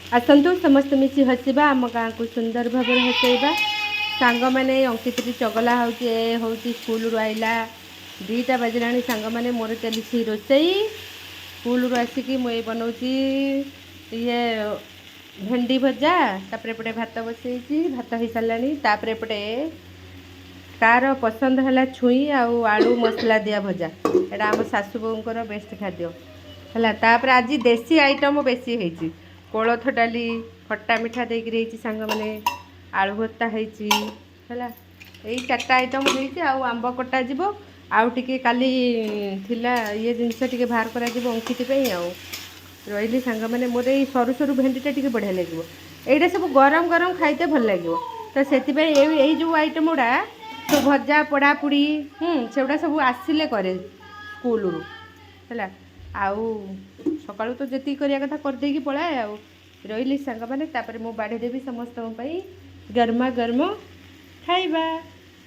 आसतु समस्त मिसी हसवा आम गाँ को सुंदर भाव हसैबा सांग मैंने अंकित चगला हूँ स्कूल रू आइला 2टा बजला सांग मैंने मोर चली रोसई स्कूल रू आसिकी मुझे बनाऊँगी ये भेंडी भजा तापर एपटे भात बसई भात हो सारा तापर एपटे कार पसंद है छुई आलू मसला दिया भजा एटा आम सासू बोर बेस्ट खाद्य है तापर आज देसी आइटम बेसी है कोलथ डाली खट्टा मिठा देकरी सांग मैंने आलू भत्ता है 4टा आइटम हो आंब कटा जीव आउ टिके काली थिला ये जिनस टिके बाहर करा जीव अंकित रही सांग मैंने मोर ये सरू सरू भेंडीटा टिके बढ़िया लगे यहाँ सब गरम गरम खाइते भल लगे तो से जो आइटम गुड़ा तो भजा पोड़ापोड़ी से सब आसिले करे स्कूल रू है आउ सकाळु तो जी करिया कथा करदेकी पलाए रही सांग मैंने तापर मु बाढ़ी देवी समस्त गरमा गरम खाइबा।